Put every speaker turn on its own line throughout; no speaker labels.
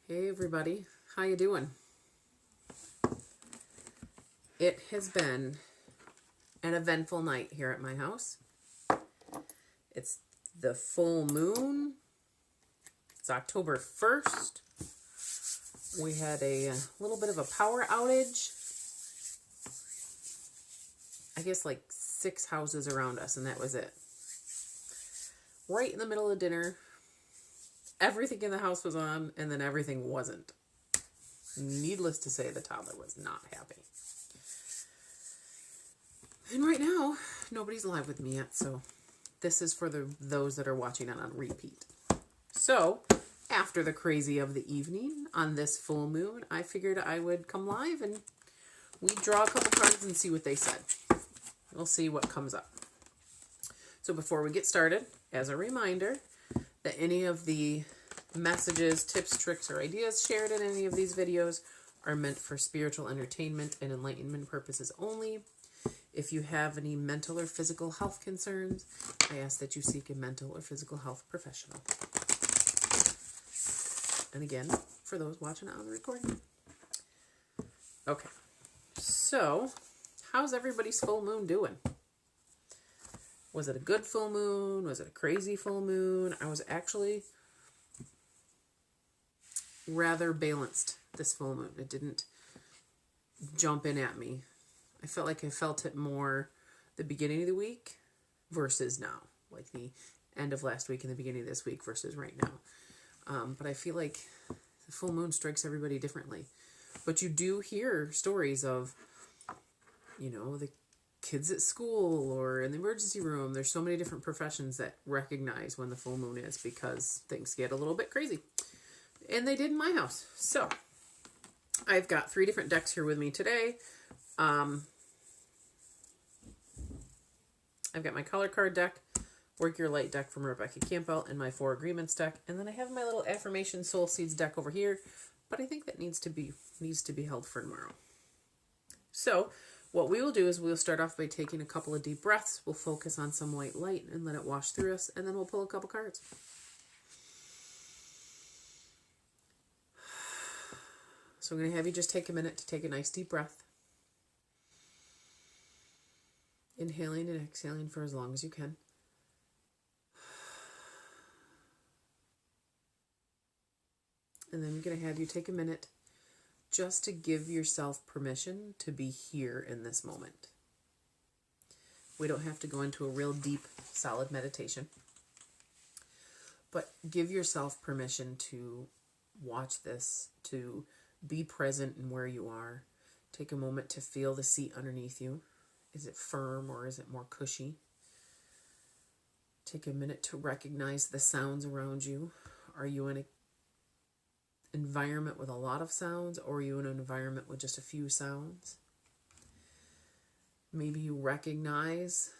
Hey everybody, how you doing? It has been an eventful night here at my house. It's the full moon. It's October 1st. We had a little bit of a power outage. I guess like 6 houses around us, and that was it. Right in the middle of dinner, everything in the house was on, and then everything wasn't. Needless to say, the toddler was not happy. And right now, nobody's live with me yet, so this is for those that are watching it on repeat. So, after the crazy of the evening on this full moon, I figured I would come live and we'd draw a couple cards and see what they said. We'll see what comes up. So before we get started, as a reminder that any of the messages, tips, tricks, or ideas shared in any of these videos are meant for spiritual entertainment and enlightenment purposes only. If you have any mental or physical health concerns, I ask that you seek a mental or physical health professional. And again, for those watching on the recording. Okay, so how's everybody's full moon doing? Was it a good full moon? Was it a crazy full moon? I was actually rather balanced this full moon. It didn't jump in at me. I felt like I felt it more the beginning of the week versus now. Like the end of last week and the beginning of this week versus right now. But I feel like the full moon strikes everybody differently. But you do hear stories of, the kids at school or in the emergency room. There's so many different professions that recognize when the full moon is because things get a little bit crazy. And they did in my house. So, I've got 3 different decks here with me today. I've got my color card deck, Work Your Light deck from Rebecca Campbell, and my 4 Agreements deck. And then I have my little Affirmation Soul Seeds deck over here, but I think that needs to be held for tomorrow. So, what we will do is we'll start off by taking a couple of deep breaths. We'll focus on some white light and let it wash through us, and then we'll pull a couple cards. So I'm going to have you just take a minute to take a nice deep breath. Inhaling and exhaling for as long as you can. And then I'm going to have you take a minute just to give yourself permission to be here in this moment. We don't have to go into a real deep, solid meditation. But give yourself permission to watch this, to be present in where you are. Take a moment to feel the seat underneath you. Is it firm or is it more cushy? Take a minute to recognize the sounds around you. Are you in an environment with a lot of sounds, or are you in an environment with just a few sounds? Maybe you recognize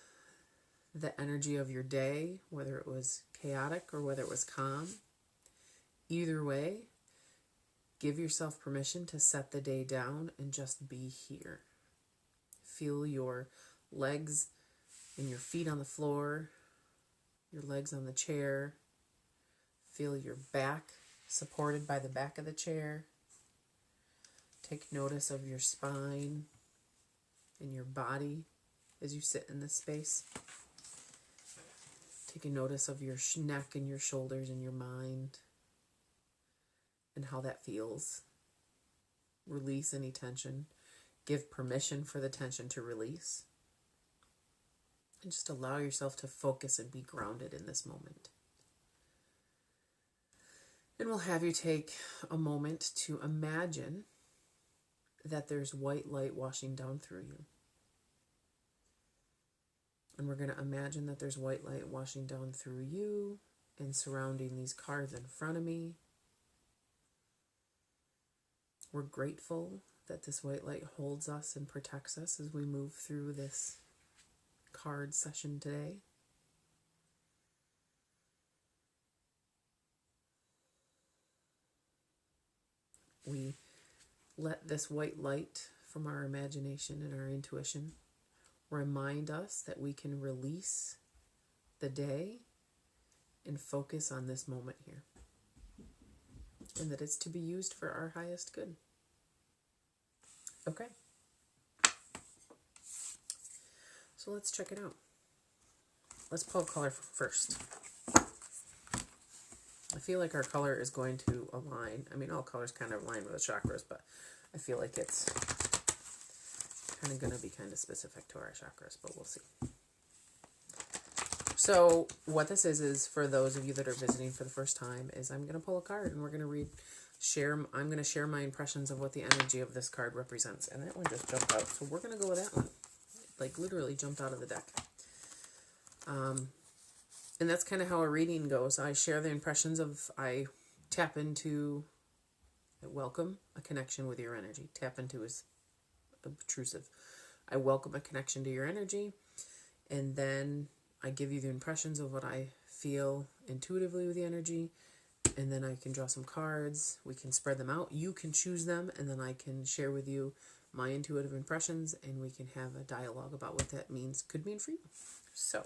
the energy of your day, whether it was chaotic or whether it was calm. Either way, give yourself permission to set the day down and just be here. Feel your legs and your feet on the floor, your legs on the chair. Feel your back supported by the back of the chair. Take notice of your spine and your body as you sit in this space. Take a notice of your neck and your shoulders and your mind and how that feels. Release any tension. Give permission for the tension to release. And just allow yourself to focus and be grounded in this moment. And we'll have you take a moment to imagine that there's white light washing down through you. And we're going to imagine that there's white light washing down through you and surrounding these cards in front of me. We're grateful that this white light holds us and protects us as we move through this card session today. We let this white light from our imagination and our intuition remind us that we can release the day and focus on this moment here. and that it's to be used for our highest good. Okay. So let's check it out. Let's pull a color first. I feel like our color is going to align. I mean, all colors kind of align with the chakras, but I feel like it's kind of going to be kind of specific to our chakras, but we'll see. So what this is for those of you that are visiting for the first time, is I'm going to pull a card and we're going to I'm going to share my impressions of what the energy of this card represents. And that one just jumped out. So we're going to go with that one. Like literally jumped out of the deck. And that's kind of how a reading goes. I share the impressions I tap into, I welcome a connection with your energy. Tap into is obtrusive. I welcome a connection to your energy. And then I give you the impressions of what I feel intuitively with the energy. And then I can draw some cards. We can spread them out. You can choose them. And then I can share with you my intuitive impressions. And we can have a dialogue about what that could mean for you. So,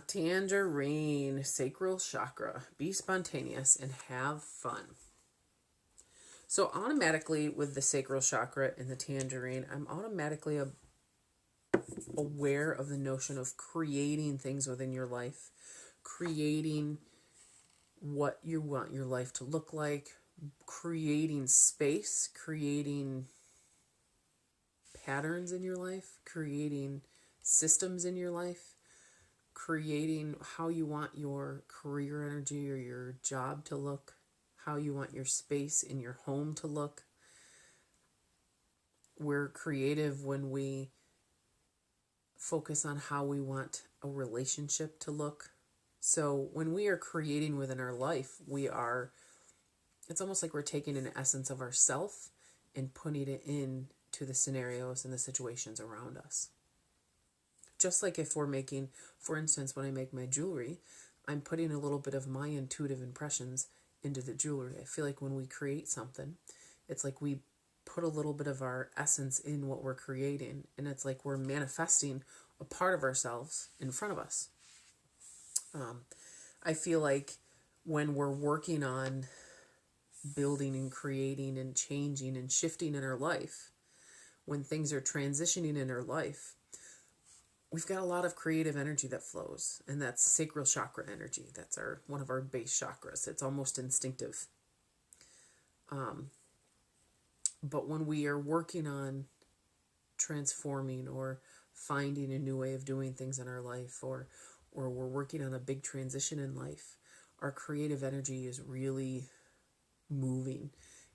Tangerine, sacral chakra. Be spontaneous and have fun. So automatically with the sacral chakra and the tangerine, I'm automatically aware of the notion of creating things within your life, creating what you want your life to look like, creating space, creating patterns in your life, creating systems in your life, creating how you want your career energy or your job to look, how you want your space in your home to look. We're creative when we focus on how we want a relationship to look. So when we are creating within our life, it's almost like we're taking an essence of ourself and putting it into the scenarios and the situations around us. Just like if we're making, for instance, when I make my jewelry, I'm putting a little bit of my intuitive impressions into the jewelry. I feel like when we create something, it's like we put a little bit of our essence in what we're creating, and it's like we're manifesting a part of ourselves in front of us. I feel like when we're working on building and creating and changing and shifting in our life, when things are transitioning in our life, we've got a lot of creative energy that flows, and that's sacral chakra energy. That's one of our base chakras. It's almost instinctive. But when we are working on transforming or finding a new way of doing things in our life, or we're working on a big transition in life, our creative energy is really moving,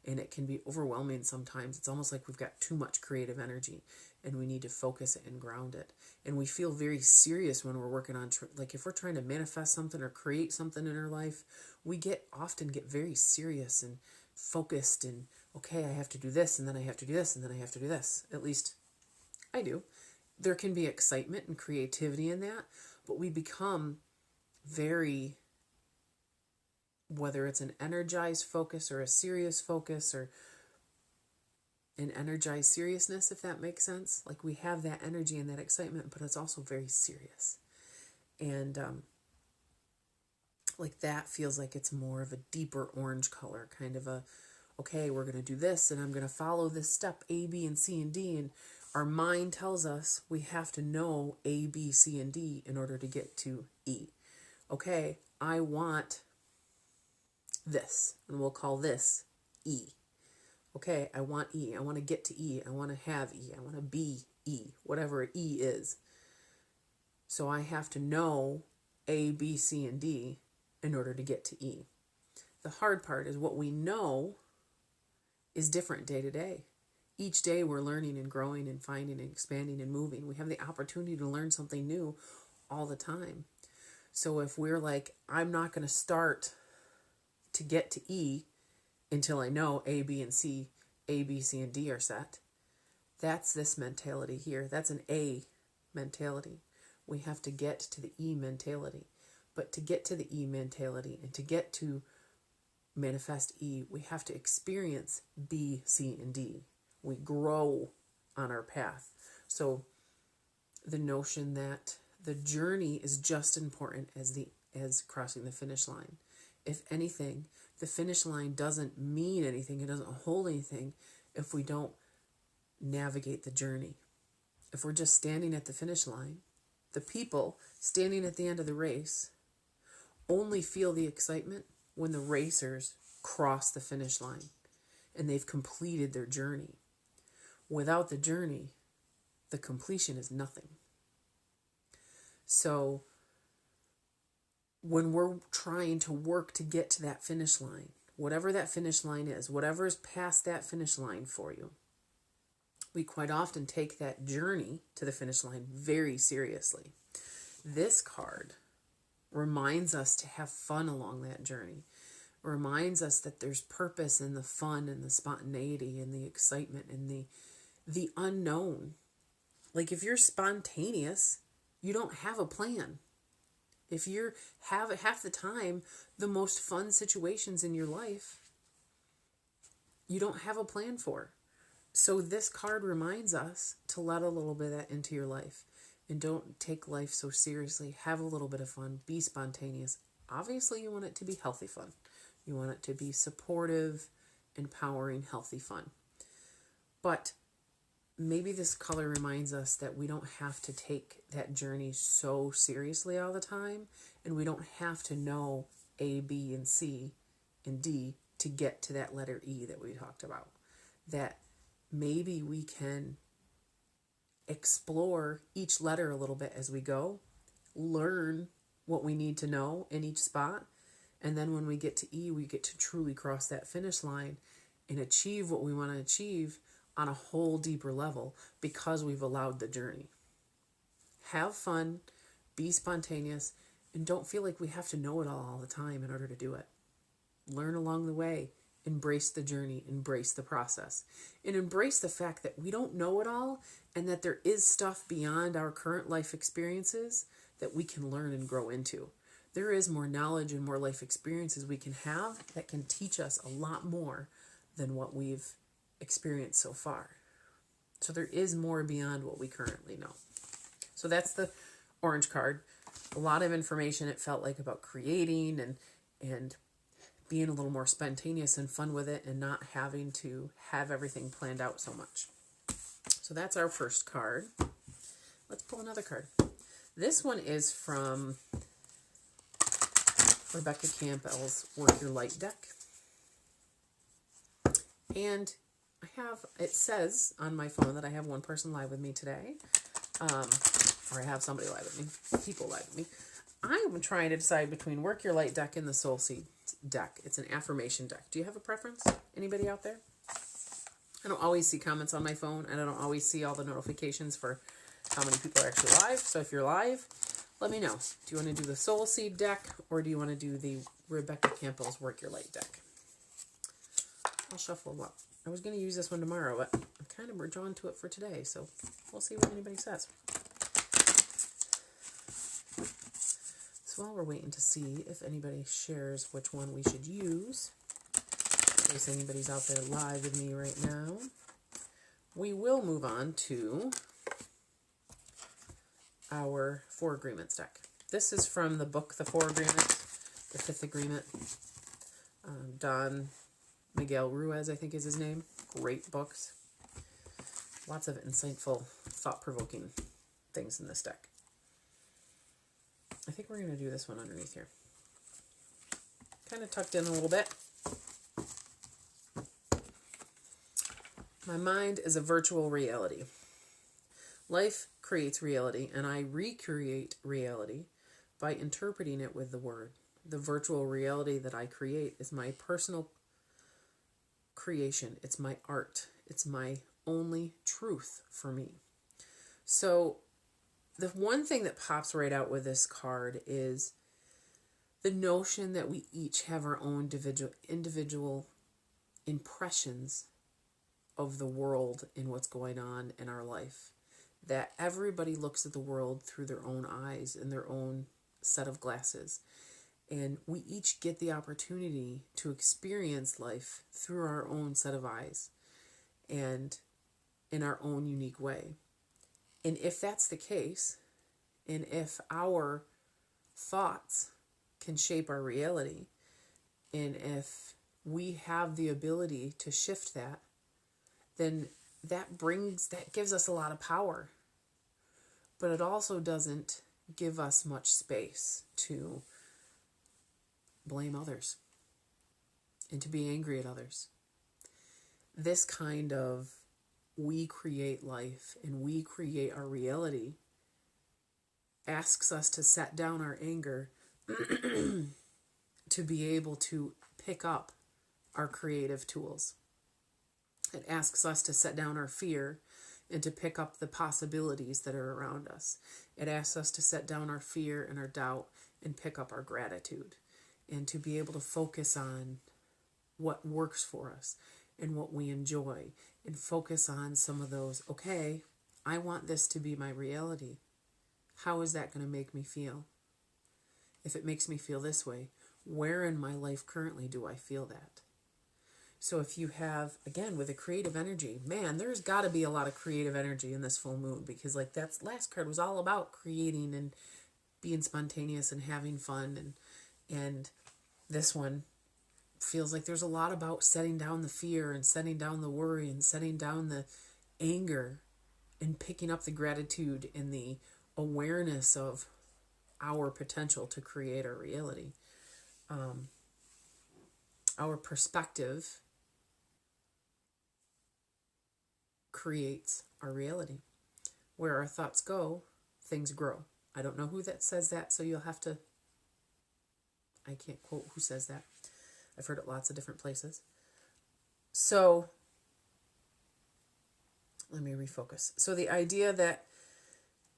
and it can be overwhelming sometimes. It's almost like we've got too much creative energy and we need to focus it and ground it. And we feel very serious when we're working on, like if we're trying to manifest something or create something in our life, we often get very serious and focused and, okay, I have to do this, and then I have to do this, and then I have to do this. At least I do. There can be excitement and creativity in that, but we become very, whether it's an energized focus or a serious focus or an energized seriousness, if that makes sense. Like we have that energy and that excitement, but it's also very serious. And like that feels like it's more of a deeper orange color, kind of okay, we're going to do this and I'm going to follow this step A, B, and C, and D. And our mind tells us we have to know A, B, C, and D in order to get to E. Okay, I want this, and we'll call this E. Okay, I want E. I want to get to E. I want to have E. I want to be E, whatever E is. So I have to know A, B, C, and D in order to get to E. The hard part is what we know is different day to day. Each day we're learning and growing and finding and expanding and moving. We have the opportunity to learn something new all the time. So if we're like, I'm not going to start to get to E until I know A, B, and C, A, B, C, and D are set, that's this mentality here. That's an A mentality. We have to get to the E mentality. But to get to the E mentality and to get to manifest E, we have to experience B, C, and D. We grow on our path. So the notion that the journey is just important as crossing the finish line. If anything, the finish line doesn't mean anything. It doesn't hold anything if we don't navigate the journey. If we're just standing at the finish line, the people standing at the end of the race only feel the excitement when the racers cross the finish line and they've completed their journey. Without the journey, the completion is nothing. So when we're trying to work to get to that finish line, whatever that finish line is, whatever is past that finish line for you, we quite often take that journey to the finish line very seriously. This card reminds us to have fun along that journey. Reminds us that there's purpose in the fun and the spontaneity and the excitement and the unknown. Like if you're spontaneous, you don't have a plan. If you have half the time the most fun situations in your life, you don't have a plan for. So this card reminds us to let a little bit of that into your life and don't take life so seriously. Have a little bit of fun. Be spontaneous. Obviously, you want it to be healthy fun. You want it to be supportive, empowering, healthy fun. But maybe this color reminds us that we don't have to take that journey so seriously all the time, and we don't have to know A, B, and C, and D to get to that letter E that we talked about. That maybe we can explore each letter a little bit as we go, learn what we need to know in each spot, and then when we get to E, we get to truly cross that finish line and achieve what we want to achieve on a whole deeper level because we've allowed the journey. Have fun, be spontaneous, and don't feel like we have to know it all the time in order to do it. Learn along the way. Embrace the journey, embrace the process, and embrace the fact that we don't know it all and that there is stuff beyond our current life experiences that we can learn and grow into. There is more knowledge and more life experiences we can have that can teach us a lot more than what we've experienced so far. So there is more beyond what we currently know. So that's the orange card. A lot of information, it felt like, about creating and being a little more spontaneous and fun with it and not having to have everything planned out so much. So that's our first card. Let's pull another card. This one is from Rebecca Campbell's Work Your Light deck. And it says on my phone that I have one person live with me today. Or I have somebody live with me, people live with me. I am trying to decide between Work Your Light deck and the Soul Seed deck. It's an affirmation deck. Do you have a preference? Anybody out there? I don't always see comments on my phone, and I don't always see all the notifications for how many people are actually live. So if you're live, let me know. Do you want to do the Soul Seed deck, or do you want to do the Rebecca Campbell's Work Your Light deck? I'll shuffle them up. I was going to use this one tomorrow, but I'm kind of drawn to it for today, so we'll see what anybody says. So while we're waiting to see if anybody shares which one we should use, in case anybody's out there live with me right now, we will move on to our Four Agreements deck. This is from the book, The Four Agreements, The Fifth Agreement. Don Miguel Ruiz, I think is his name. Great books. Lots of insightful, thought-provoking things in this deck. I think we're going to do this one underneath here. Kind of tucked in a little bit. My mind is a virtual reality. Life creates reality, and I recreate reality by interpreting it with the word. The virtual reality that I create is my personal creation. It's my art. It's my only truth for me. So the one thing that pops right out with this card is the notion that we each have our own individual impressions of the world and what's going on in our life. That everybody looks at the world through their own eyes and their own set of glasses. And we each get the opportunity to experience life through our own set of eyes and in our own unique way. And if that's the case, and if our thoughts can shape our reality, And if we have the ability to shift that, then that gives us a lot of power. But it also doesn't give us much space to blame others and to be angry at others. This kind of we create life and we create our reality asks us to set down our anger to be able to pick up our creative tools. It asks us to set down our fear and to pick up the possibilities that are around us. It asks us to set down our fear and our doubt and pick up our gratitude, and to be able to focus on what works for us and what we enjoy, and focus on some of those, okay, I want this to be my reality. How is that going to make me feel? If it makes me feel this way, where in my life currently do I feel that? So if you have, again, with a creative energy, man, there's got to be a lot of creative energy in this full moon, because like that last card was all about creating and being spontaneous and having fun, and this one feels like there's a lot about setting down the fear and setting down the worry and setting down the anger and picking up the gratitude and the awareness of our potential to create our reality. Our perspective creates our reality. Where our thoughts go, things grow. I don't know who that says that, so you'll have to, I can't quote who says that. I've heard it lots of different places. So let me refocus. So the idea that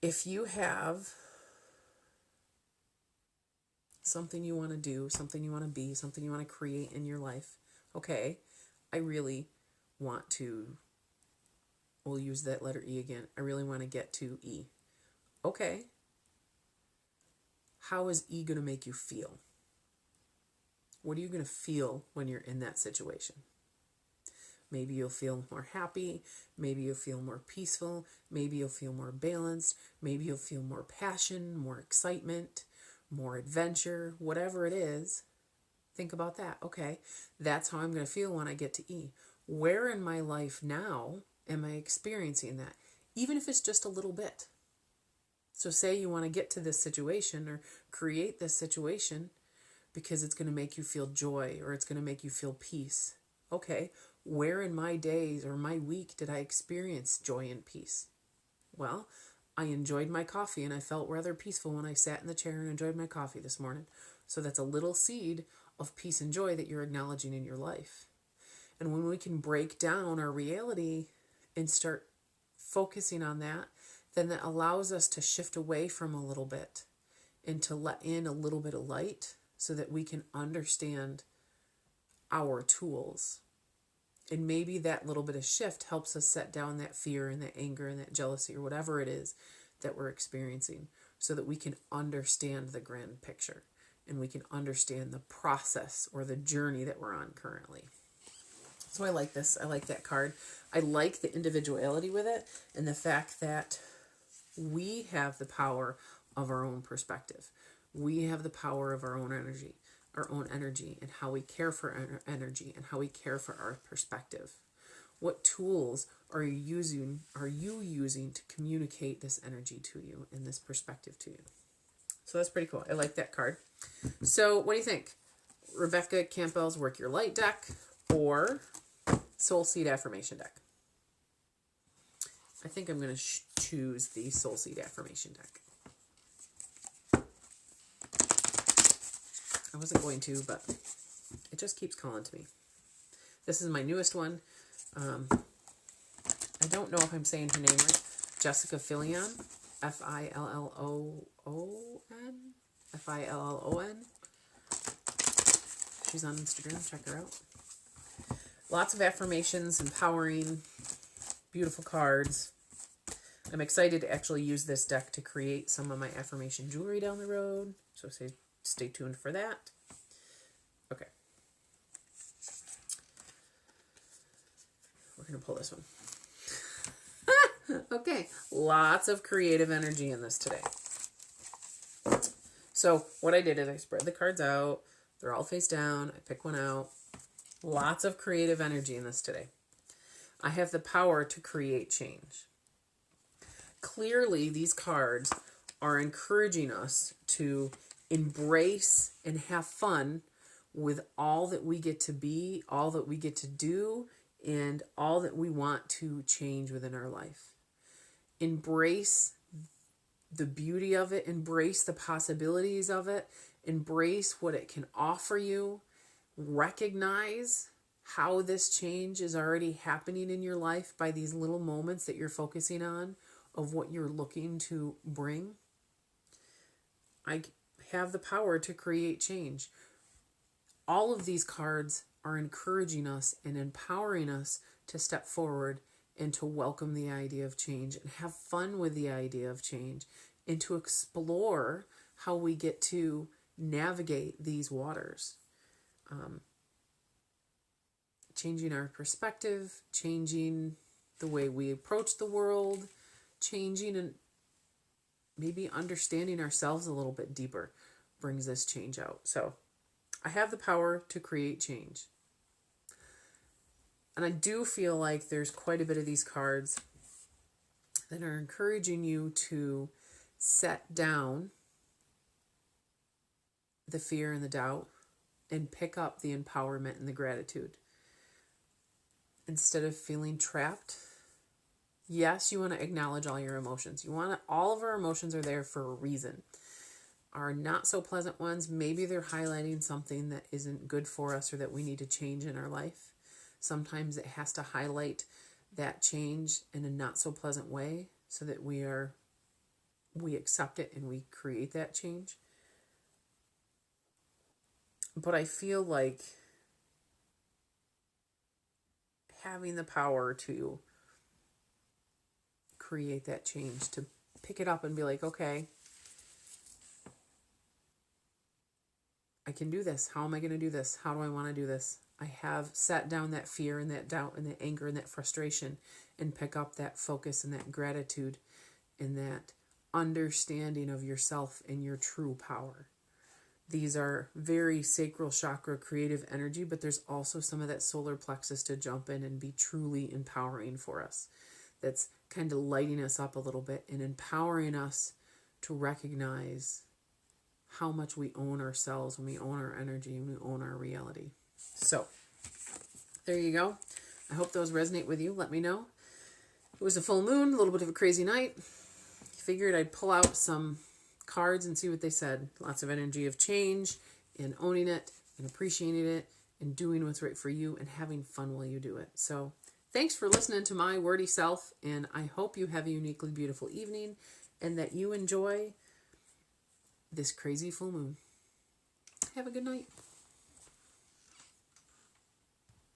if you have something you want to do, something you want to be, something you want to create in your life, okay, I really want to, we'll use that letter E again. I really want to get to E. Okay. How is E going to make you feel? What are you going to feel when you're in that situation? Maybe you'll feel more happy. Maybe you'll feel more peaceful. Maybe you'll feel more balanced. Maybe you'll feel more passion, more excitement, more adventure, whatever it is. Think about that. Okay, that's how I'm going to feel when I get to E. Where in my life now am I experiencing that? Even if it's just a little bit. So say you want to get to this situation or create this situation because it's going to make you feel joy or it's going to make you feel peace. Okay, where in my days or my week did I experience joy and peace? Well, I enjoyed my coffee and I felt rather peaceful when I sat in the chair and enjoyed my coffee this morning. So that's a little seed of peace and joy that you're acknowledging in your life. And when we can break down our reality and start focusing on that, then that allows us to shift away from a little bit and to let in a little bit of light so that we can understand our tools. And maybe that little bit of shift helps us set down that fear and that anger and that jealousy or whatever it is that we're experiencing so that we can understand the grand picture and we can understand the process or the journey that we're on currently. So I like this. I like that card. I like the individuality with it and the fact that we have the power of our own perspective. We have the power of our own energy and how we care for our energy and how we care for our perspective. What tools are you using to communicate this energy to you and this perspective to you? So that's pretty cool. I like that card. So what do you think? Rebecca Campbell's Work Your Light deck or Soul Seed Affirmation deck? I think I'm going to choose the Soul Seed Affirmation deck. I wasn't going to, but it just keeps calling to me. This is my newest one. I don't know if I'm saying her name right. Jessica Fillon. Fillon. Fillon. She's on Instagram. Check her out. Lots of affirmations, empowering, beautiful cards. I'm excited to actually use this deck to create some of my affirmation jewelry down the road. So stay tuned for that. Okay. We're going to pull this one. Okay. Lots of creative energy in this today. So what I did is I spread the cards out. They're all face down. I pick one out. Lots of creative energy in this today. I have the power to create change. Clearly, these cards are encouraging us to embrace and have fun with all that we get to be, all that we get to do, and all that we want to change within our life. Embrace the beauty of it, embrace the possibilities of it, embrace what it can offer you, recognize how this change is already happening in your life by these little moments that you're focusing on of what you're looking to bring. I have the power to create change. All of these cards are encouraging us and empowering us to step forward and to welcome the idea of change and have fun with the idea of change and to explore how we get to navigate these waters. Changing our perspective, changing the way we approach the world, changing and maybe understanding ourselves a little bit deeper brings this change out. So I have the power to create change. And I do feel like there's quite a bit of these cards that are encouraging you to set down the fear and the doubt and pick up the empowerment and the gratitude. Instead of feeling trapped, yes, you want to acknowledge all your emotions. All of our emotions are there for a reason. Our not so pleasant ones, maybe they're highlighting something that isn't good for us or that we need to change in our life. Sometimes it has to highlight that change in a not so pleasant way so that we accept it and we create that change. But I feel like having the power to create that change, to pick it up and be like, okay, I can do this. How am I going to do this? How do I want to do this? I have set down that fear and that doubt and that anger and that frustration and pick up that focus and that gratitude and that understanding of yourself and your true power. These are very sacral chakra creative energy, but there's also some of that solar plexus to jump in and be truly empowering for us. That's kind of lighting us up a little bit and empowering us to recognize how much we own ourselves and we own our energy and we own our reality. So, there you go. I hope those resonate with you. Let me know. It was a full moon, a little bit of a crazy night. Figured I'd pull out some cards and see what they said. Lots of energy of change and owning it and appreciating it and doing what's right for you and having fun while you do it. So, thanks for listening to my wordy self, and I hope you have a uniquely beautiful evening and that you enjoy this crazy full moon. Have a good night.